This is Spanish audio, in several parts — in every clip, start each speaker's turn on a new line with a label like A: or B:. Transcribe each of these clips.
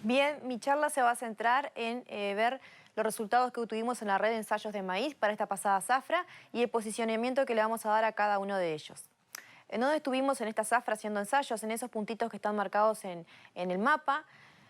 A: Bien, mi charla se va a centrar en ver los resultados que obtuvimos en la red de ensayos de maíz para esta pasada zafra y el posicionamiento que le vamos a dar a cada uno de ellos. ¿En dónde estuvimos en esta zafra haciendo ensayos? En esos puntitos que están marcados en el mapa.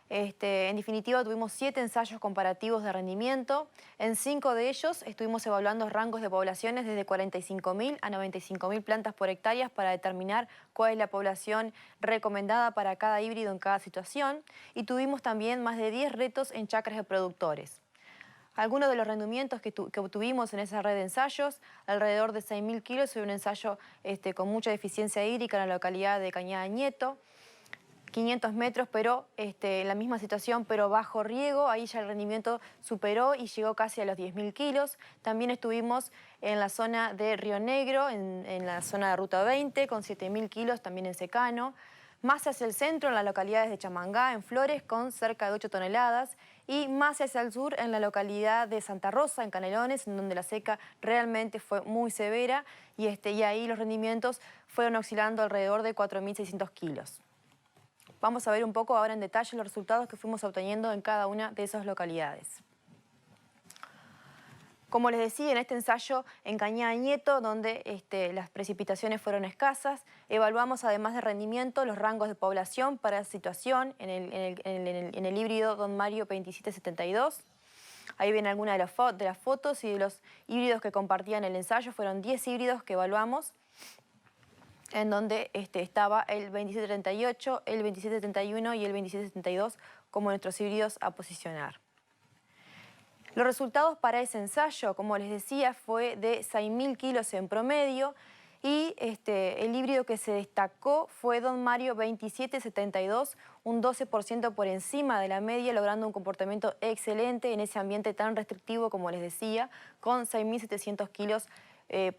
A: En definitiva, tuvimos 7 ensayos comparativos de rendimiento. En 5 de ellos estuvimos evaluando rangos de poblaciones desde 45.000 a 95.000 plantas por hectárea para determinar cuál es la población recomendada para cada híbrido en cada situación. Y tuvimos también más de 10 retos en chacras de productores. Algunos de los rendimientos que obtuvimos en esa red de ensayos, alrededor de 6.000 kilos, fue un ensayo con mucha deficiencia hídrica en la localidad de Cañada Nieto. 500 metros, pero en la misma situación, pero bajo riego. Ahí ya el rendimiento superó y llegó casi a los 10.000 kilos. También estuvimos en la zona de Río Negro, en la zona de Ruta 20, con 7.000 kilos, también en secano. Más hacia el centro, en las localidades de Chamangá, en Flores, con cerca de 8 toneladas. Y más hacia el sur, en la localidad de Santa Rosa, en Canelones, en donde la seca realmente fue muy severa. Y ahí los rendimientos fueron oscilando alrededor de 4.600 kilos. Vamos a ver un poco ahora en detalle los resultados que fuimos obteniendo en cada una de esas localidades. Como les decía, en este ensayo en Cañada Nieto, donde las precipitaciones fueron escasas, evaluamos además de rendimiento los rangos de población para situación en el híbrido Don Mario 2772. Ahí ven algunas de las fotos y de los híbridos que compartían el ensayo. Fueron 10 híbridos que evaluamos, en donde estaba el 2738, el 2771 y el 2772 como nuestros híbridos a posicionar. Los resultados para ese ensayo, como les decía, fue de 6.000 kilos en promedio y el híbrido que se destacó fue Don Mario 2772, un 12% por encima de la media, logrando un comportamiento excelente en ese ambiente tan restrictivo, como les decía, con 6.700 kilos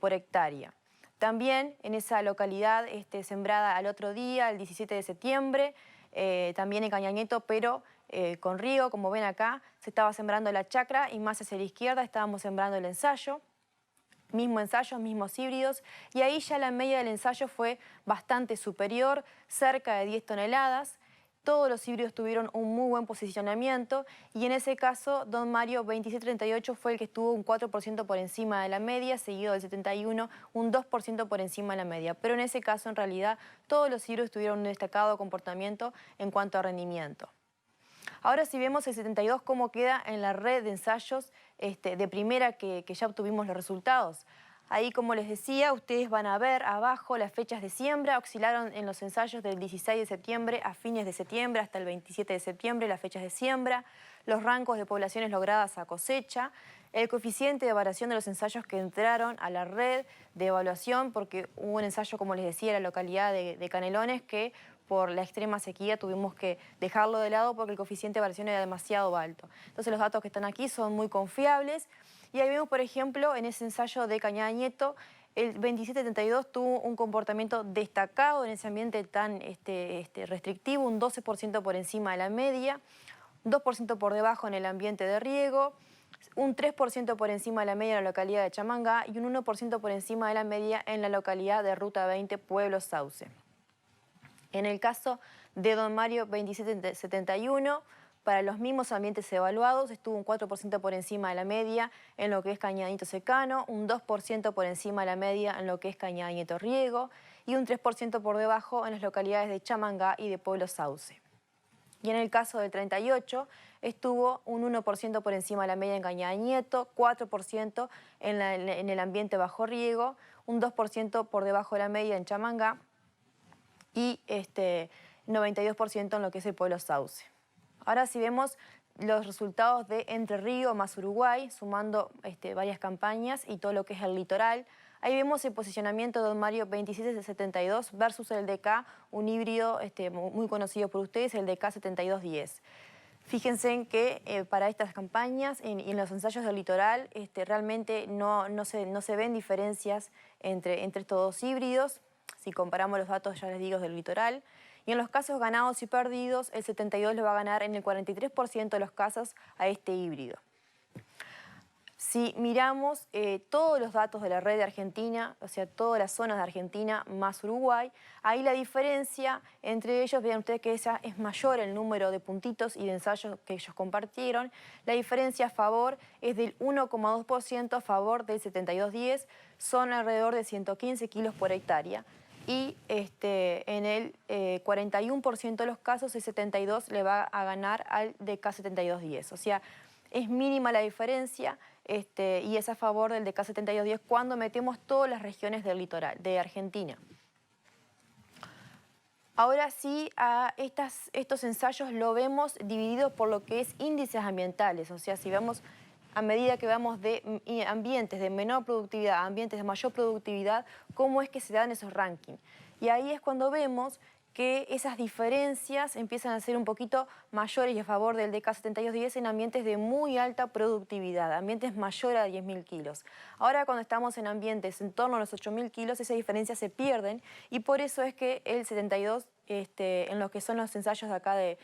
A: por hectárea. También en esa localidad sembrada al otro día, el 17 de septiembre, también en Cañada Nieto, pero con riego, como ven acá, se estaba sembrando la chacra y más hacia la izquierda estábamos sembrando el ensayo. Mismo ensayo, mismos híbridos, y ahí ya la media del ensayo fue bastante superior, cerca de 10 toneladas. Todos los híbridos tuvieron un muy buen posicionamiento y en ese caso Don Mario 2738 fue el que estuvo un 4% por encima de la media, seguido del 71, un 2% por encima de la media. Pero en ese caso, en realidad, todos los híbridos tuvieron un destacado comportamiento en cuanto a rendimiento. Ahora si vemos el 72 cómo queda en la red de ensayos de primera que ya obtuvimos los resultados. Ahí, como les decía, ustedes van a ver abajo las fechas de siembra. Oscilaron en los ensayos del 16 de septiembre a fines de septiembre hasta el 27 de septiembre las fechas de siembra, los rangos de poblaciones logradas a cosecha, el coeficiente de variación de los ensayos que entraron a la red de evaluación, porque hubo un ensayo, como les decía, en la localidad de Canelones, que por la extrema sequía tuvimos que dejarlo de lado porque el coeficiente de variación era demasiado alto. Entonces los datos que están aquí son muy confiables. Y ahí vemos, por ejemplo, en ese ensayo de Cañada Nieto, el 2772 tuvo un comportamiento destacado en ese ambiente tan restrictivo, un 12% por encima de la media, 2% por debajo en el ambiente de riego, un 3% por encima de la media en la localidad de Chamangá y un 1% por encima de la media en la localidad de Ruta 20, Pueblo Sauce. En el caso de Don Mario 2771, para los mismos ambientes evaluados, estuvo un 4% por encima de la media en lo que es Cañada Nieto secano, un 2% por encima de la media en lo que es Cañada Nieto riego y un 3% por debajo en las localidades de Chamangá y de Pueblo Sauce. Y en el caso del 38, estuvo un 1% por encima de la media en Cañada Nieto, 4% en el ambiente bajo riego, un 2% por debajo de la media en Chamangá y 92% en lo que es el Pueblo Sauce. Ahora si vemos los resultados de Entre Río más Uruguay, sumando varias campañas y todo lo que es el litoral, ahí vemos el posicionamiento de Don Mario 2772 versus el DK, un híbrido muy conocido por ustedes, el DK 7210. Fíjense en que para estas campañas y en los ensayos del litoral realmente no se ven diferencias entre estos dos híbridos. Si comparamos los datos, ya les digo, del litoral. Y en los casos ganados y perdidos, el 72 le va a ganar en el 43% de los casos a este híbrido. Si miramos todos los datos de la red de Argentina, o sea, todas las zonas de Argentina más Uruguay, ahí la diferencia entre ellos, vean ustedes que esa es mayor el número de puntitos y de ensayos que ellos compartieron. La diferencia a favor es del 1,2% a favor del 7210, son alrededor de 115 kilos por hectárea. Y en el 41% de los casos el 72 le va a ganar al DK7210. O sea, es mínima la diferencia y es a favor del DK7210 cuando metemos todas las regiones del litoral de Argentina. Ahora sí, estos ensayos lo vemos divididos por lo que es índices ambientales. O sea, si vemos a medida que vamos de ambientes de menor productividad a ambientes de mayor productividad, cómo es que se dan esos rankings. Y ahí es cuando vemos que esas diferencias empiezan a ser un poquito mayores y a favor del DK7210 en ambientes de muy alta productividad, ambientes mayores a 10.000 kilos. Ahora cuando estamos en ambientes en torno a los 8.000 kilos, esas diferencias se pierden y por eso es que el 72, en lo que son los ensayos de acá de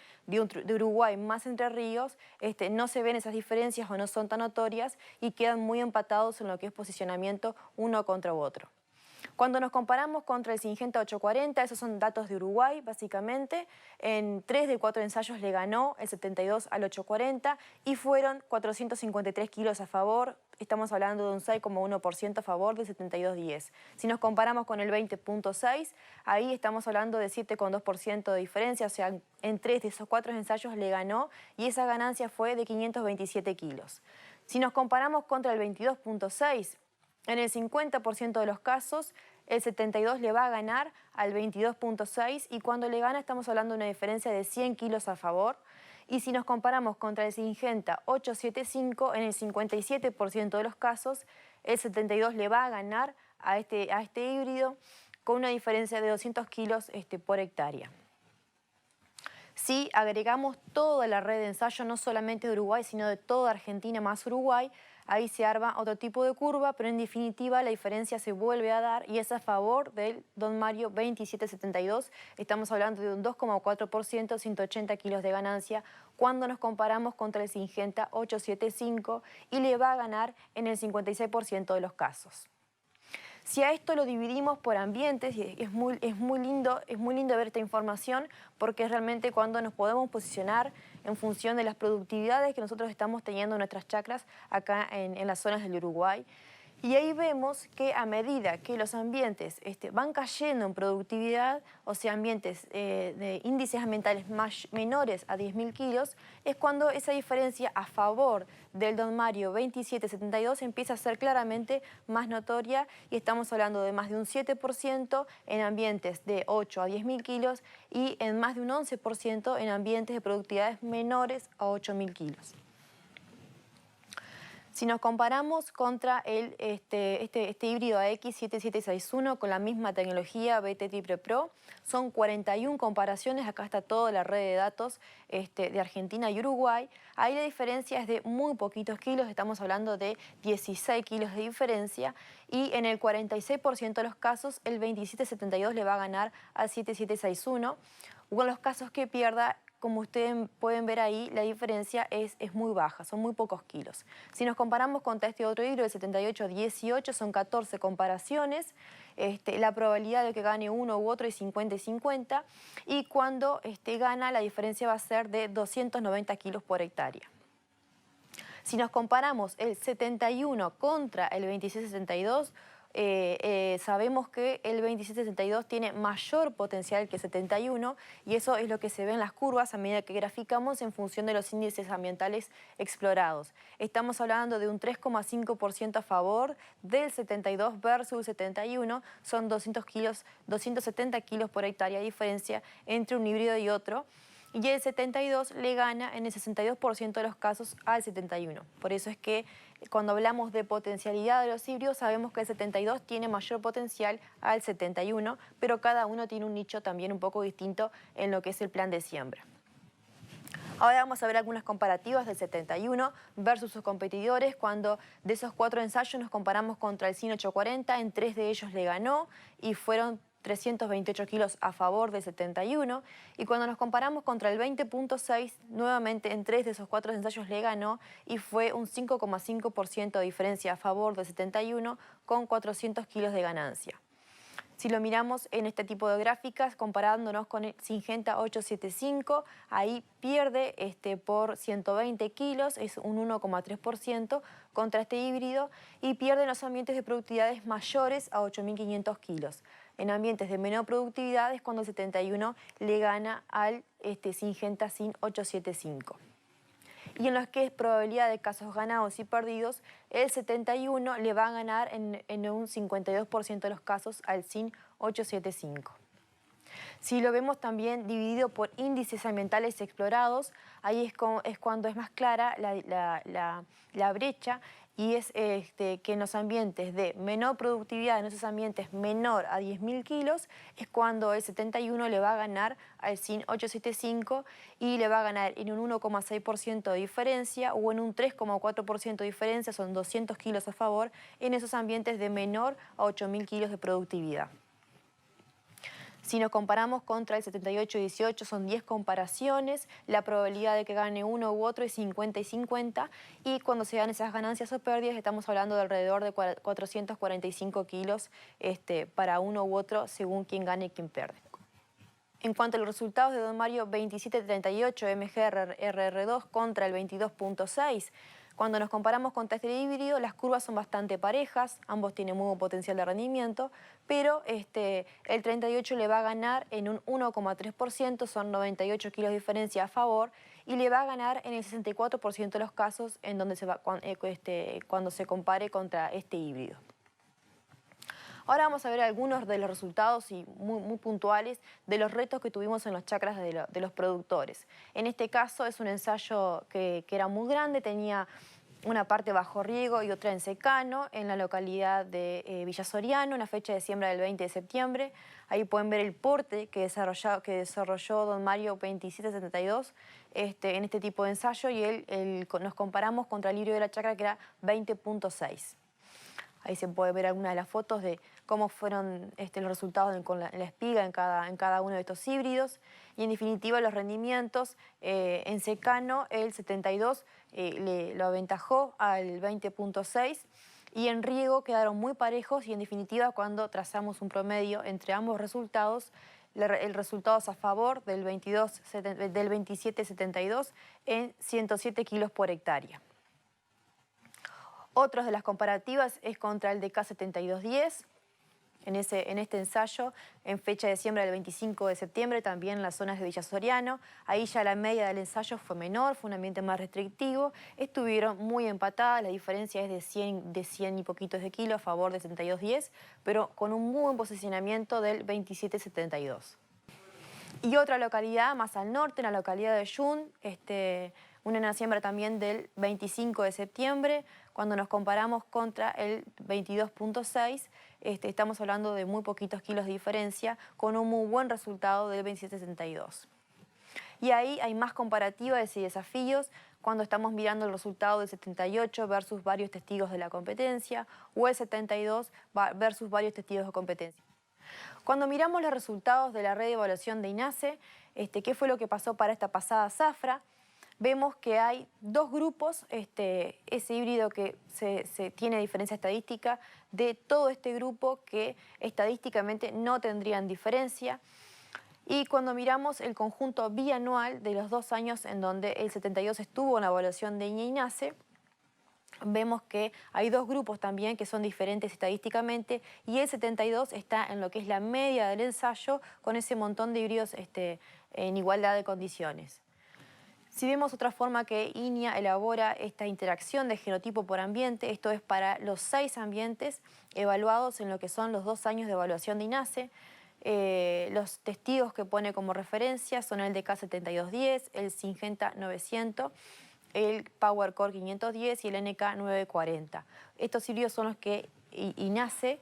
A: Uruguay más Entre Ríos, no se ven esas diferencias o no son tan notorias y quedan muy empatados en lo que es posicionamiento uno contra otro. Cuando nos comparamos contra el Syngenta 840, esos son datos de Uruguay, básicamente, en 3 de 4 ensayos le ganó el 72 al 840 y fueron 453 kilos a favor, estamos hablando de un 6,1% a favor del 7210. Si nos comparamos con el 20.6, ahí estamos hablando de 7,2% de diferencia, o sea, en 3 de esos 4 ensayos le ganó y esa ganancia fue de 527 kilos. Si nos comparamos contra el 22.6, en el 50% de los casos, el 72 le va a ganar al 22.6 y cuando le gana estamos hablando de una diferencia de 100 kilos a favor. Y si nos comparamos contra el Syngenta 875, en el 57% de los casos, el 72 le va a ganar a este híbrido con una diferencia de 200 kilos por hectárea. Si agregamos toda la red de ensayo, no solamente de Uruguay, sino de toda Argentina más Uruguay, ahí se arma otro tipo de curva, pero en definitiva la diferencia se vuelve a dar y es a favor del Don Mario 2772. Estamos hablando de un 2,4%, 180 kilos de ganancia, cuando nos comparamos contra el Syngenta 875 y le va a ganar en el 56% de los casos. Si a esto lo dividimos por ambientes, es muy lindo ver esta información porque es realmente cuando nos podemos posicionar en función de las productividades que nosotros estamos teniendo en nuestras chacras acá en las zonas del Uruguay. Y ahí vemos que a medida que los ambientes van cayendo en productividad, o sea, ambientes de índices ambientales menores a 10.000 kilos, es cuando esa diferencia a favor del Don Mario 2772 empieza a ser claramente más notoria y estamos hablando de más de un 7% en ambientes de 8 a 10.000 kilos y en más de un 11% en ambientes de productividades menores a 8.000 kilos. Si nos comparamos contra este híbrido AX7761 con la misma tecnología BT Triple Pro, son 41 comparaciones, acá está toda la red de datos de Argentina y Uruguay. Ahí la diferencia es de muy poquitos kilos, estamos hablando de 16 kilos de diferencia y en el 46% de los casos el 2772 le va a ganar al 7761. O en los casos que pierda, como ustedes pueden ver ahí, la diferencia es muy baja, son muy pocos kilos. Si nos comparamos contra este otro híbrido, el 7818, son 14 comparaciones. La probabilidad de que gane uno u otro es 50 y 50. Y cuando gana, la diferencia va a ser de 290 kilos por hectárea. Si nos comparamos el 71 contra el 2662, sabemos que el 2762 tiene mayor potencial que el 71 y eso es lo que se ve en las curvas a medida que graficamos en función de los índices ambientales explorados. Estamos hablando de un 3,5% a favor del 72 versus el 71, son 270 kilos por hectárea de diferencia entre un híbrido y otro. Y el 72 le gana en el 62% de los casos al 71. Por eso es que cuando hablamos de potencialidad de los híbridos sabemos que el 72 tiene mayor potencial al 71, pero cada uno tiene un nicho también un poco distinto en lo que es el plan de siembra. Ahora vamos a ver algunas comparativas del 71 versus sus competidores. Cuando de esos 4 ensayos nos comparamos contra el SYN 840, en 3 de ellos le ganó y fueron 328 kilos a favor del 71, y cuando nos comparamos contra el 20.6, nuevamente en 3 de esos 4 ensayos le ganó y fue un 5,5% de diferencia a favor del 71 con 400 kilos de ganancia. Si lo miramos en este tipo de gráficas, comparándonos con el Syngenta 875, ahí pierde por 120 kilos, es un 1,3% contra este híbrido, y pierde en los ambientes de productividades mayores a 8.500 kilos. En ambientes de menor productividad es cuando el 71 le gana al Syngenta Syn 875. Y en los que es probabilidad de casos ganados y perdidos, el 71 le va a ganar en un 52% de los casos al Syn 875. Si lo vemos también dividido por índices ambientales explorados, ahí es cuando es más clara la brecha, y es que en los ambientes de menor productividad, en esos ambientes menor a 10.000 kilos, es cuando el 71 le va a ganar al Syn 875 y le va a ganar en un 1,6% de diferencia o en un 3,4% de diferencia, son 200 kilos a favor, en esos ambientes de menor a 8.000 kilos de productividad. Si nos comparamos contra el 78-18, son 10 comparaciones, la probabilidad de que gane uno u otro es 50 y 50, y cuando se dan esas ganancias o pérdidas estamos hablando de alrededor de 445 kilos para uno u otro según quién gane y quién pierde. En cuanto a los resultados de Don Mario 2738 MGRR2 contra el 22.6, cuando nos comparamos contra este híbrido, las curvas son bastante parejas, ambos tienen muy buen potencial de rendimiento, pero el 38 le va a ganar en un 1,3%, son 98 kilos de diferencia a favor, y le va a ganar en el 64% de los casos en donde cuando se compare contra este híbrido. Ahora vamos a ver algunos de los resultados y muy puntuales de los retos que tuvimos en los chacras de los productores. En este caso es un ensayo que era muy grande, tenía una parte bajo riego y otra en secano, en la localidad de Villa Soriano, una fecha de siembra del 20 de septiembre. Ahí pueden ver el porte que desarrolló Don Mario 2772 en este tipo de ensayo, y nos comparamos contra el híbrido de la chacra, que era 20.6. Ahí se puede ver algunas de las fotos de cómo fueron los resultados en la espiga en cada uno de estos híbridos. Y en definitiva los rendimientos en secano, el 72 lo aventajó al 20.6, y en riego quedaron muy parejos, y en definitiva cuando trazamos un promedio entre ambos resultados, el resultado es a favor del 27.72 en 107 kilos por hectárea. Otras de las comparativas es contra el DK 7210, en este ensayo, en fecha de siembra del 25 de septiembre, también en las zonas de Villa Soriano. Ahí ya la media del ensayo fue menor, fue un ambiente más restrictivo, estuvieron muy empatadas, la diferencia es de 100 y poquitos de kilo a favor de 7210, pero con un muy buen posicionamiento del 2772. Y otra localidad más al norte, en la localidad de Yun, una siembra también del 25 de septiembre, cuando nos comparamos contra el 22.6, estamos hablando de muy poquitos kilos de diferencia, con un muy buen resultado del 27.62. Y ahí hay más comparativas y desafíos cuando estamos mirando el resultado del 78 versus varios testigos de la competencia, o el 72 versus varios testigos de competencia. Cuando miramos los resultados de la red de evaluación de INASE, qué fue lo que pasó para esta pasada zafra, vemos que hay dos grupos, ese híbrido que se tiene diferencia estadística, de todo este grupo que estadísticamente no tendrían diferencia. Y cuando miramos el conjunto bianual de los 2 años en donde el 72 estuvo en la evaluación de INASE, vemos que hay dos grupos también que son diferentes estadísticamente, y el 72 está en lo que es la media del ensayo, con ese montón de híbridos en igualdad de condiciones. Si vemos otra forma que INIA elabora esta interacción de genotipo por ambiente, esto es para los 6 ambientes evaluados en lo que son los 2 años de evaluación de INASE. Los testigos que pone como referencia son el DK 7210, el Syngenta 900, el PowerCore 510 y el NK 940. Estos híbridos son los que INASE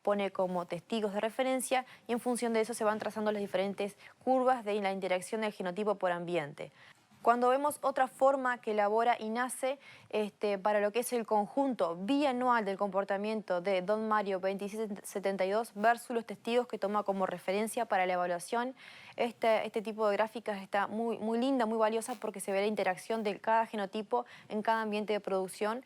A: pone como testigos de referencia, y en función de eso se van trazando las diferentes curvas de la interacción del genotipo por ambiente. Cuando vemos otra forma que elabora INASE para lo que es el conjunto bianual del comportamiento de Don Mario 2772 versus los testigos que toma como referencia para la evaluación, este tipo de gráficas está muy linda, muy valiosa porque se ve la interacción de cada genotipo en cada ambiente de producción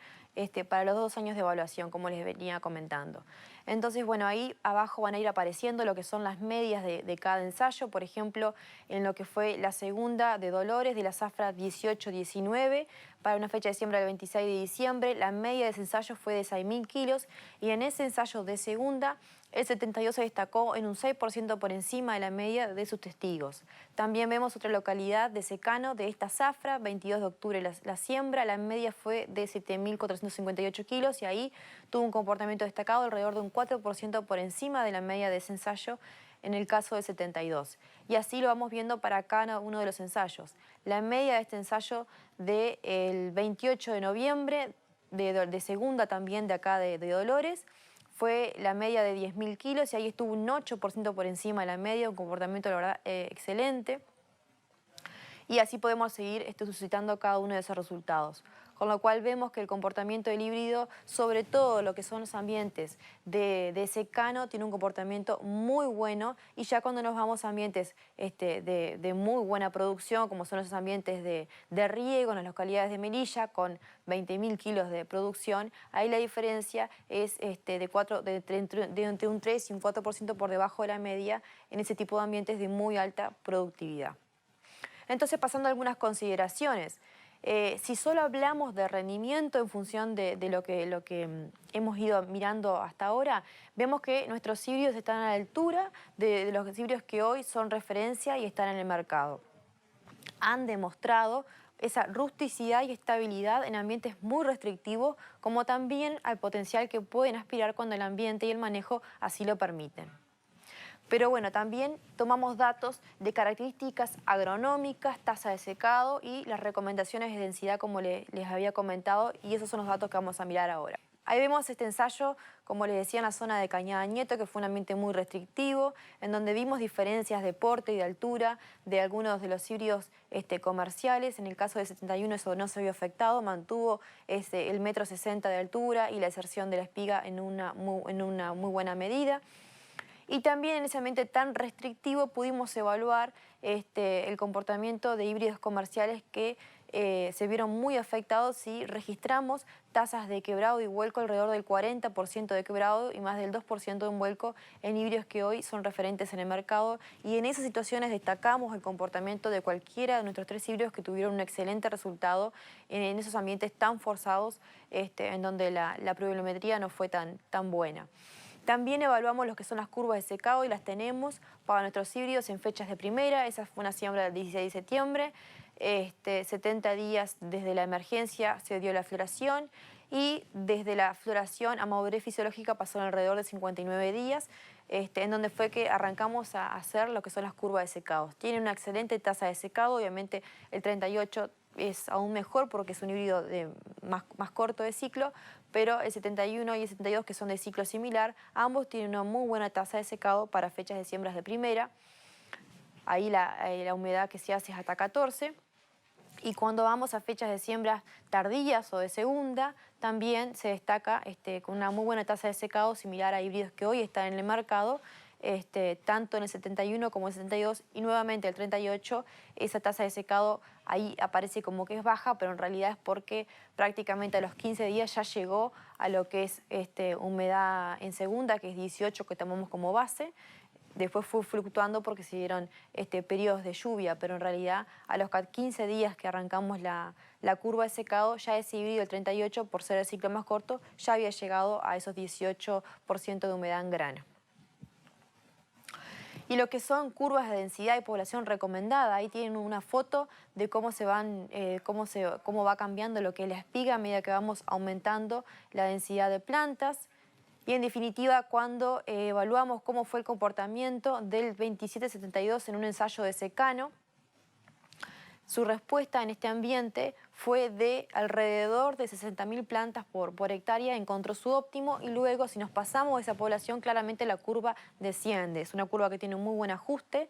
A: para los 2 años de evaluación, como les venía comentando. Entonces, bueno, ahí abajo van a ir apareciendo lo que son las medias de cada ensayo. Por ejemplo, en lo que fue la segunda de Dolores de la zafra 18-19, para una fecha de siembra del 26 de diciembre, la media de ese ensayo fue de 6.000 kilos y en ese ensayo de segunda, el 72 se destacó en un 6% por encima de la media de sus testigos. También vemos otra localidad de secano de esta zafra, 22 de octubre la siembra, la media fue de 7.458 kilos y ahí tuvo un comportamiento destacado alrededor de un 4% por encima de la media de ese ensayo en el caso del 72. Y así lo vamos viendo para cada uno de los ensayos. La media de este ensayo del 28 de noviembre, de segunda también de acá de Dolores, fue la media de 10.000 kilos y ahí estuvo un 8% por encima de la media, un comportamiento, la verdad, excelente. Y así podemos seguir suscitando cada uno de esos resultados. Con lo cual vemos que el comportamiento del híbrido, sobre todo lo que son los ambientes de secano, tiene un comportamiento muy bueno y ya cuando nos vamos a ambientes de muy buena producción, como son esos ambientes de riego en las localidades de Melilla, con 20.000 kilos de producción, ahí la diferencia es entre un 3 y un 4% por debajo de la media en ese tipo de ambientes de muy alta productividad. Entonces, pasando a algunas consideraciones. Si solo hablamos de rendimiento en función de lo que hemos ido mirando hasta ahora, vemos que nuestros híbridos están a la altura de los híbridos que hoy son referencia y están en el mercado. Han demostrado esa rusticidad y estabilidad en ambientes muy restrictivos, como también al potencial que pueden aspirar cuando el ambiente y el manejo así lo permiten. Pero bueno, también tomamos datos de características agronómicas, tasa de secado y las recomendaciones de densidad como les había comentado, y esos son los datos que vamos a mirar ahora. Ahí vemos este ensayo, como les decía, en la zona de Cañada Nieto, que fue un ambiente muy restrictivo, en donde vimos diferencias de porte y de altura de algunos de los híbridos comerciales. En el caso del 71 eso no se vio afectado, mantuvo el 1,60 m de altura y la deserción de la espiga en una muy buena medida. Y también en ese ambiente tan restrictivo pudimos evaluar el comportamiento de híbridos comerciales que se vieron muy afectados si registramos tasas de quebrado y vuelco alrededor del 40% de quebrado y más del 2% de un vuelco en híbridos que hoy son referentes en el mercado. Y en esas situaciones destacamos el comportamiento de cualquiera de nuestros 3 híbridos que tuvieron un excelente resultado en esos ambientes tan forzados en donde la pluviometría no fue tan buena. También evaluamos lo que son las curvas de secado y las tenemos para nuestros híbridos en fechas de primera. Esa fue una siembra del 16 de septiembre. 70 días desde la emergencia se dio la floración y desde la floración a madurez fisiológica pasaron alrededor de 59 días, en donde fue que arrancamos a hacer lo que son las curvas de secado. Tiene una excelente tasa de secado, obviamente el 38 es aún mejor porque es un híbrido más corto de ciclo, pero el 71 y el 72, que son de ciclo similar, ambos tienen una muy buena tasa de secado para fechas de siembras de primera. Ahí la humedad que se hace es hasta 14. Y cuando vamos a fechas de siembras tardías o de segunda, también se destaca con una muy buena tasa de secado similar a híbridos que hoy están en el mercado, tanto en el 71 como el 72 y nuevamente el 38, esa tasa de secado ahí aparece como que es baja, pero en realidad es porque prácticamente a los 15 días ya llegó a lo que es humedad en segunda, que es 18 que tomamos como base. Después fue fluctuando porque se dieron periodos de lluvia, pero en realidad a los 15 días que arrancamos la curva de secado, ya ese híbrido, el 38, por ser el ciclo más corto, ya había llegado a esos 18% de humedad en grano. Y lo que son curvas de densidad y población recomendada, ahí tienen una foto de cómo va cambiando lo que es la espiga a medida que vamos aumentando la densidad de plantas. Y en definitiva, cuando evaluamos cómo fue el comportamiento del 2772 en un ensayo de secano, su respuesta en este ambiente fue de alrededor de 60.000 plantas por hectárea, encontró su óptimo y luego si nos pasamos esa población claramente la curva desciende. Es una curva que tiene un muy buen ajuste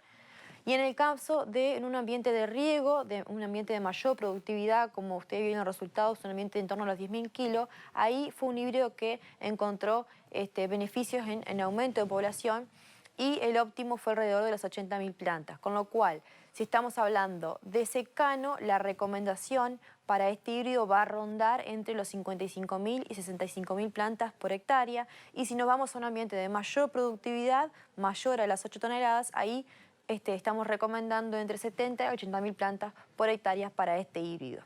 A: Y en el caso de en un ambiente de riego, de un ambiente de mayor productividad, como ustedes vieron los resultados, un ambiente en torno a los 10.000 kilos, ahí fue un híbrido que encontró beneficios en aumento de población y el óptimo fue alrededor de las 80.000 plantas. Con lo cual, si estamos hablando de secano, la recomendación para este híbrido va a rondar entre los 55.000 y 65.000 plantas por hectárea. Y si nos vamos a un ambiente de mayor productividad, mayor a las 8 toneladas, ahí estamos recomendando entre 70 y 80.000 plantas por hectárea para este híbrido.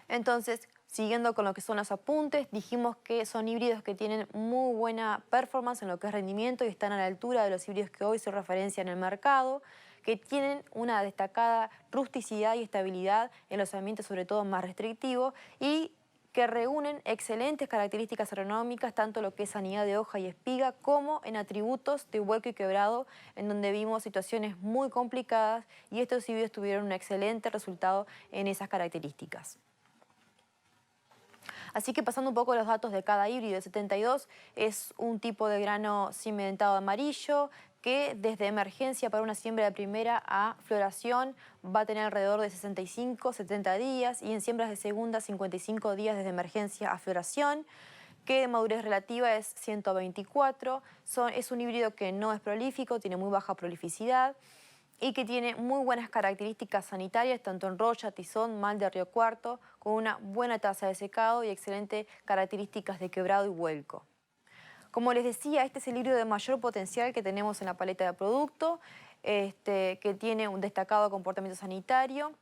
A: Entonces, siguiendo con lo que son los apuntes, dijimos que son híbridos que tienen muy buena performance en lo que es rendimiento y están a la altura de los híbridos que hoy se referencian en el mercado, que tienen una destacada rusticidad y estabilidad en los ambientes sobre todo más restrictivos y que reúnen excelentes características agronómicas, tanto lo que es sanidad de hoja y espiga, como en atributos de hueco y quebrado, en donde vimos situaciones muy complicadas y estos híbridos tuvieron un excelente resultado en esas características. Así que pasando un poco los datos de cada híbrido, el 72 es un tipo de grano cimentado amarillo que desde emergencia para una siembra de primera a floración va a tener alrededor de 65-70 días y en siembras de segunda 55 días desde emergencia a floración, que de madurez relativa es 124, es un híbrido que no es prolífico, tiene muy baja prolificidad y que tiene muy buenas características sanitarias, tanto en roya, tizón, mal de río cuarto, con una buena tasa de secado y excelentes características de quebrado y vuelco. Como les decía, este es el híbrido de mayor potencial que tenemos en la paleta de producto, que tiene un destacado comportamiento sanitario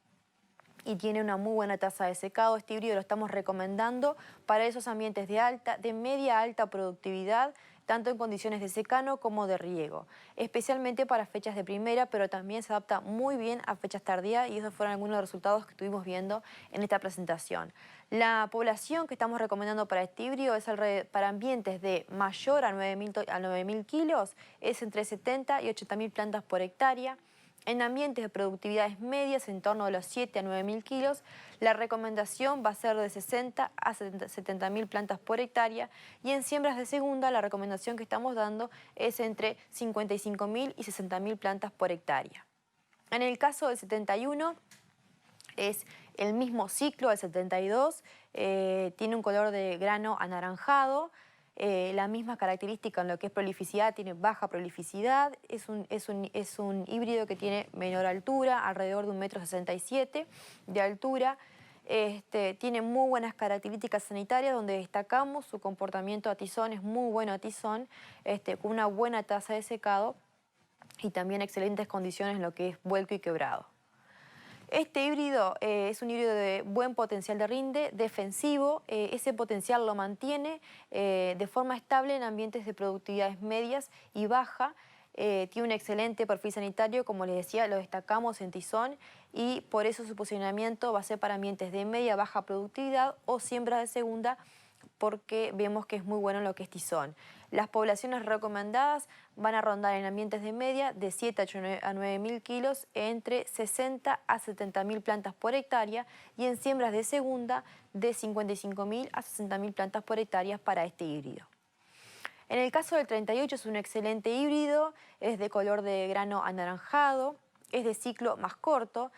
A: y tiene una muy buena tasa de secado. Este híbrido lo estamos recomendando para esos ambientes de media a alta productividad, tanto en condiciones de secano como de riego, especialmente para fechas de primera, pero también se adapta muy bien a fechas tardías y esos fueron algunos de los resultados que estuvimos viendo en esta presentación. La población que estamos recomendando para este híbrido es para ambientes de mayor a 9.000 kilos, es entre 70 y 80.000 plantas por hectárea. En ambientes de productividades medias, en torno a los 7 a 9.000 kilos, la recomendación va a ser de 60 a 70.000 plantas por hectárea y en siembras de segunda la recomendación que estamos dando es entre 55.000 y 60.000 plantas por hectárea. En el caso del 71 es el mismo ciclo del 72, tiene un color de grano anaranjado, la misma característica en lo que es prolificidad, tiene baja prolificidad, es un híbrido que tiene menor altura, alrededor de 1,67 m de altura, tiene muy buenas características sanitarias donde destacamos su comportamiento a tizón, es muy bueno a tizón, con una buena tasa de secado y también excelentes condiciones en lo que es vuelco y quebrado. Este híbrido es un híbrido de buen potencial de rinde, defensivo, ese potencial lo mantiene de forma estable en ambientes de productividades medias y baja, tiene un excelente perfil sanitario, como les decía, lo destacamos en tizón y por eso su posicionamiento va a ser para ambientes de media baja productividad o siembras de segunda, porque vemos que es muy bueno en lo que es tizón. Las poblaciones recomendadas van a rondar en ambientes de media de 7 a 9.000 kilos entre 60 a 70.000 plantas por hectárea y en siembras de segunda de 55.000 a 60.000 plantas por hectárea para este híbrido. En el caso del 38 es un excelente híbrido, es de color de grano anaranjado, es de ciclo más corto.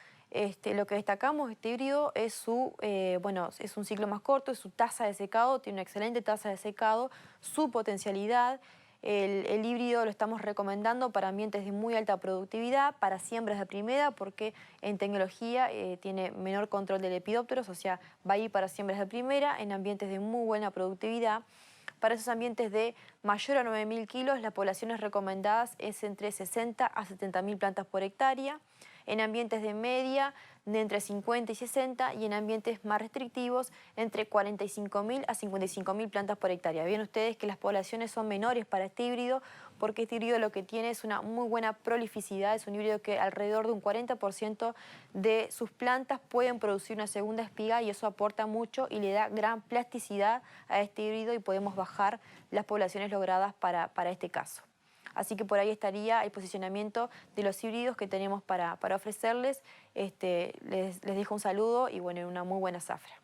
A: Lo que destacamos de este híbrido es es un ciclo más corto, es su tasa de secado, tiene una excelente tasa de secado, su potencialidad. El híbrido lo estamos recomendando para ambientes de muy alta productividad, para siembras de primera, porque en tecnología tiene menor control de lepidópteros, o sea, va a ir para siembras de primera, en ambientes de muy buena productividad. Para esos ambientes de mayor a 9.000 kilos, las poblaciones recomendadas es entre 60 a 70.000 plantas por hectárea. En ambientes de media, de entre 50 y 60, y en ambientes más restrictivos, entre 45.000 a 55.000 plantas por hectárea. Ven ustedes que las poblaciones son menores para este híbrido, porque este híbrido lo que tiene es una muy buena prolificidad, es un híbrido que alrededor de un 40% de sus plantas pueden producir una segunda espiga y eso aporta mucho y le da gran plasticidad a este híbrido y podemos bajar las poblaciones logradas para este caso. Así que por ahí estaría el posicionamiento de los híbridos que tenemos para ofrecerles. Les dejo un saludo y bueno, una muy buena zafra.